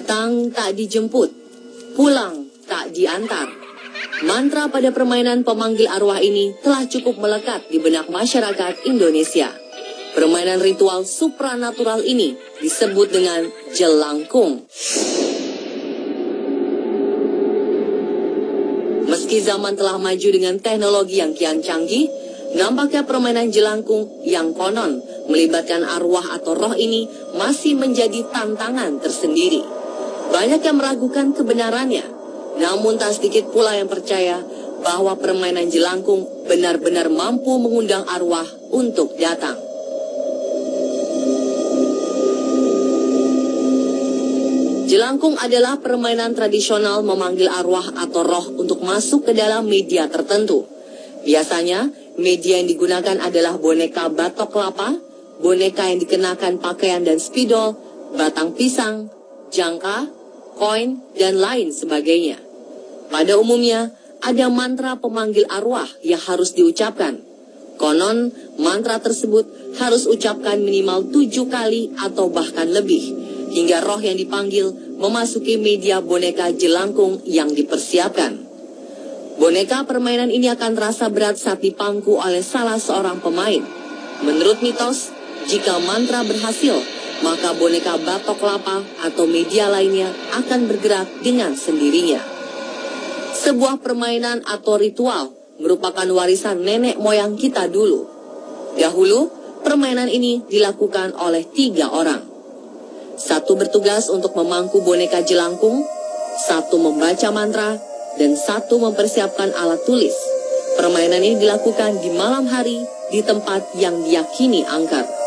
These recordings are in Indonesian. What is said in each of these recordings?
Datang tak dijemput, pulang tak diantar. Mantra pada permainan pemanggil arwah ini telah cukup melekat di benak masyarakat Indonesia. Permainan ritual supranatural ini disebut dengan jelangkung. Meski zaman telah maju dengan teknologi yang kian canggih, nampaknya permainan jelangkung yang konon melibatkan arwah atau roh ini masih menjadi tantangan tersendiri. Banyak yang meragukan kebenarannya, namun tak sedikit pula yang percaya bahwa permainan jelangkung benar-benar mampu mengundang arwah untuk datang. Jelangkung adalah permainan tradisional memanggil arwah atau roh untuk masuk ke dalam media tertentu. Biasanya, media yang digunakan adalah boneka batok kelapa, boneka yang dikenakan pakaian dan spidol, batang pisang, jangka, koin, dan lain sebagainya. Pada umumnya, ada mantra pemanggil arwah yang harus diucapkan. Konon, mantra tersebut harus ucapkan minimal 7 kali atau bahkan lebih, hingga roh yang dipanggil memasuki media boneka jelangkung yang dipersiapkan. Boneka permainan ini akan terasa berat saat dipangku oleh salah seorang pemain. Menurut mitos, jika mantra berhasil, maka boneka batok kelapa atau media lainnya akan bergerak dengan sendirinya. Sebuah permainan atau ritual merupakan warisan nenek moyang kita dulu. Dahulu, permainan ini dilakukan oleh 3 orang. 1 bertugas untuk memangku boneka jelangkung, 1 membaca mantra, dan 1 mempersiapkan alat tulis. Permainan ini dilakukan di malam hari di tempat yang diyakini angker.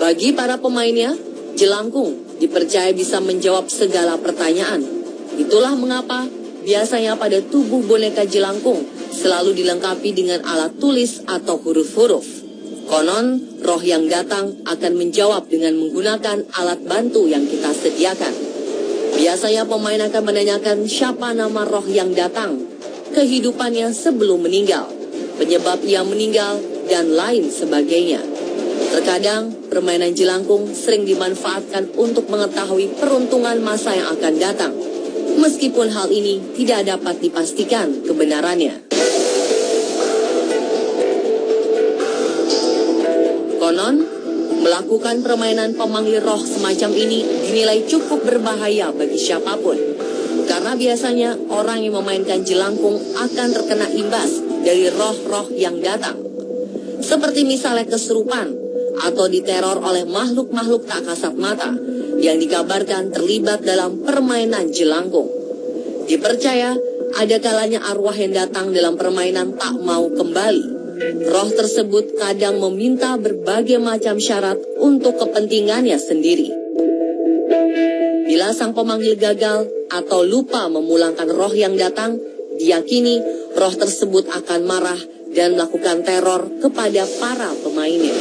Bagi para pemainnya, jelangkung dipercaya bisa menjawab segala pertanyaan. Itulah mengapa biasanya pada tubuh boneka jelangkung selalu dilengkapi dengan alat tulis atau huruf-huruf. Konon, roh yang datang akan menjawab dengan menggunakan alat bantu yang kita sediakan. Biasanya pemain akan menanyakan siapa nama roh yang datang, kehidupannya sebelum meninggal, penyebab ia meninggal, dan lain sebagainya. Terkadang, permainan jelangkung sering dimanfaatkan untuk mengetahui peruntungan masa yang akan datang, meskipun hal ini tidak dapat dipastikan kebenarannya. Konon, melakukan permainan pemanggil roh semacam ini dinilai cukup berbahaya bagi siapapun, karena biasanya orang yang memainkan jelangkung akan terkena imbas dari roh-roh yang datang, seperti misalnya kesurupan, atau diteror oleh makhluk-makhluk tak kasat mata yang dikabarkan terlibat dalam permainan jelangkung. Dipercaya ada kalanya arwah yang datang dalam permainan tak mau kembali. Roh tersebut kadang meminta berbagai macam syarat untuk kepentingannya sendiri. Bila sang pemanggil gagal atau lupa memulangkan roh yang datang, diyakini roh tersebut akan marah dan melakukan teror kepada para pemainnya.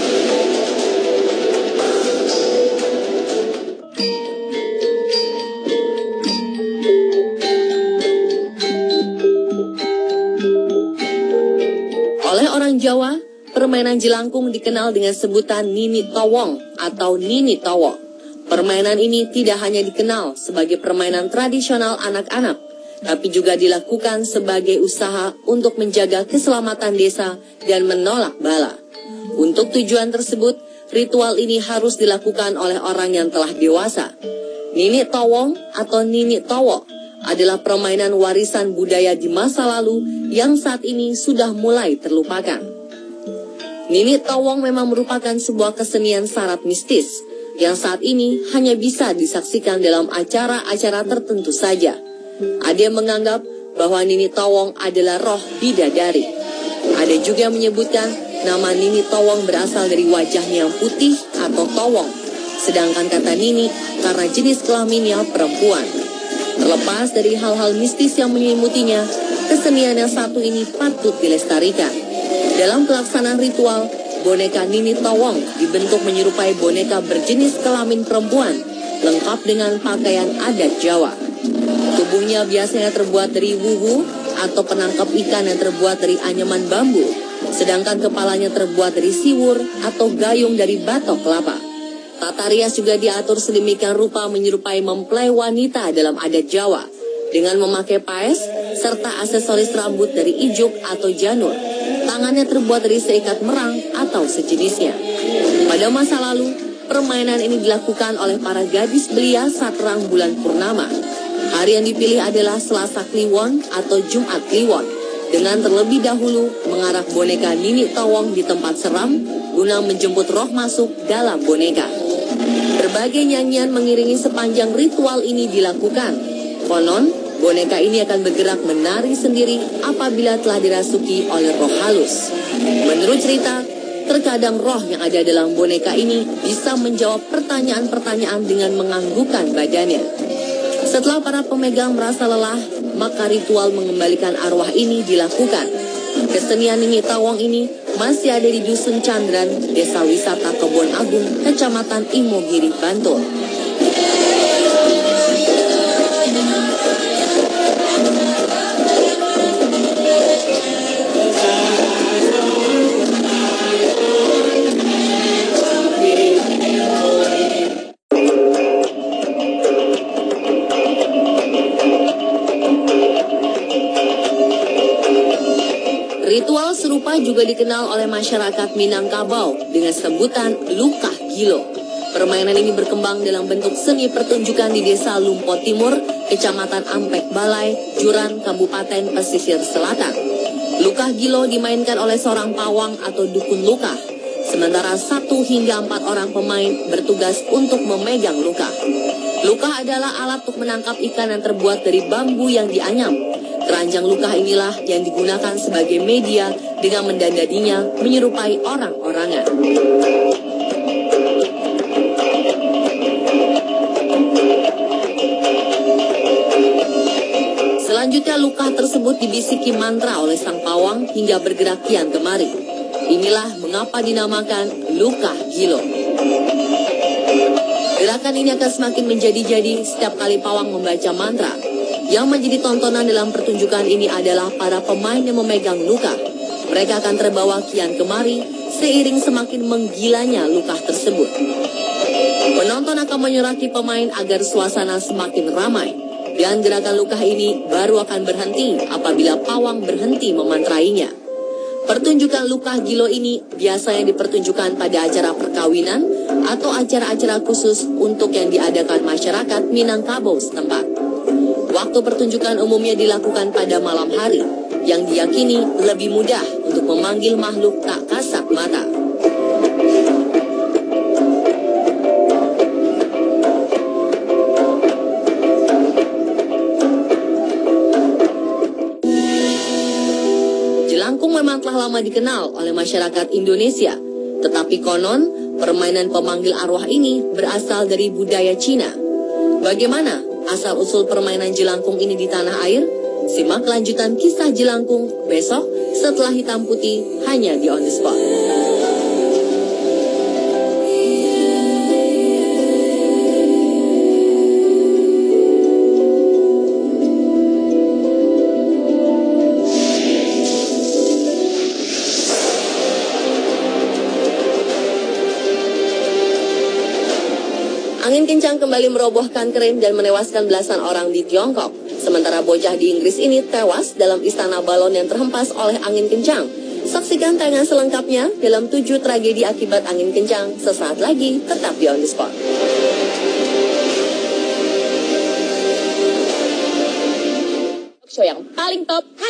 Oleh orang Jawa, permainan jelangkung dikenal dengan sebutan Nini Towong atau Nini Towo. Permainan ini tidak hanya dikenal sebagai permainan tradisional anak-anak, tapi juga dilakukan sebagai usaha untuk menjaga keselamatan desa dan menolak bala. Untuk tujuan tersebut, ritual ini harus dilakukan oleh orang yang telah dewasa. Nini Towong atau Nini Towo adalah permainan warisan budaya di masa lalu yang saat ini sudah mulai terlupakan. Nini Towong memang merupakan sebuah kesenian syarat mistis yang saat ini hanya bisa disaksikan dalam acara-acara tertentu saja. Ada yang menganggap bahwa Nini Towong adalah roh bidadari. Ada juga yang menyebutkan nama Nini Towong berasal dari wajahnya yang putih atau towong, sedangkan kata Nini karena jenis kelaminnya perempuan. Terlepas dari hal-hal mistis yang menyelimutinya, kesenian yang satu ini patut dilestarikan. Dalam pelaksanaan ritual, boneka Nini Towong dibentuk menyerupai boneka berjenis kelamin perempuan, lengkap dengan pakaian adat Jawa. Tubuhnya biasanya terbuat dari wuwu, atau penangkap ikan yang terbuat dari anyaman bambu, sedangkan kepalanya terbuat dari siwur atau gayung dari batok kelapa. Tata rias juga diatur sedemikian rupa menyerupai mempelai wanita dalam adat Jawa, dengan memakai paes serta aksesoris rambut dari ijuk atau janur. Tangannya terbuat dari seikat merang atau sejenisnya. Pada masa lalu, permainan ini dilakukan oleh para gadis belia saat terang bulan purnama. Hari yang dipilih adalah Selasa Kliwon atau Jumat Kliwon, dengan terlebih dahulu mengarak boneka Nini Tawong di tempat seram guna menjemput roh masuk dalam boneka. Berbagai nyanyian mengiringi sepanjang ritual ini dilakukan. Konon, boneka ini akan bergerak menari sendiri apabila telah dirasuki oleh roh halus. Menurut cerita, terkadang roh yang ada dalam boneka ini bisa menjawab pertanyaan-pertanyaan dengan menganggukkan badannya. Setelah para pemegang merasa lelah, maka ritual mengembalikan arwah ini dilakukan. Kesenian Nini Tawong ini masih ada di Dusun Candran, Desa Wisata Kebon Agung, Kecamatan Imogiri, Bantul. Ritual serupa juga dikenal oleh masyarakat Minangkabau dengan sebutan Lukah Gilo. Permainan ini berkembang dalam bentuk seni pertunjukan di Desa Lumpo Timur, Kecamatan Ampek Balai, Juran, Kabupaten Pesisir Selatan. Lukah Gilo dimainkan oleh seorang pawang atau dukun lukah, sementara 1 hingga 4 orang pemain bertugas untuk memegang lukah. Lukah adalah alat untuk menangkap ikan yang terbuat dari bambu yang dianyam. Keranjang lukah inilah yang digunakan sebagai media dengan mendandaninya menyerupai orang-orangan. Selanjutnya lukah tersebut dibisiki mantra oleh sang pawang hingga bergerak kian kemari. Inilah mengapa dinamakan Lukah Gilo. Gerakan ini akan semakin menjadi-jadi setiap kali pawang membaca mantra. Yang menjadi tontonan dalam pertunjukan ini adalah para pemain yang memegang lukah. Mereka akan terbawa kian kemari seiring semakin menggilanya lukah tersebut. Penonton akan menyurati pemain agar suasana semakin ramai. Dan gerakan lukah ini baru akan berhenti apabila pawang berhenti memantrainya. Pertunjukan Lukah Gilo ini biasanya dipertunjukkan pada acara perkawinan atau acara-acara khusus untuk yang diadakan masyarakat Minangkabau setempat. Waktu pertunjukan umumnya dilakukan pada malam hari, yang diyakini lebih mudah untuk memanggil makhluk tak kasat mata. Jelangkung memang telah lama dikenal oleh masyarakat Indonesia, tetapi konon permainan pemanggil arwah ini berasal dari budaya Cina. Bagaimana asal-usul permainan jelangkung ini di tanah air? Simak lanjutan kisah jelangkung besok setelah Hitam Putih hanya di On The Spot. Angin kencang kembali merobohkan kren dan menewaskan belasan orang di Tiongkok. Sementara bocah di Inggris ini tewas dalam istana balon yang terhempas oleh angin kencang. Saksikan tayangan selengkapnya dalam 7 tragedi akibat angin kencang sesaat lagi, tetap di On The Spot. Show yang paling top hanya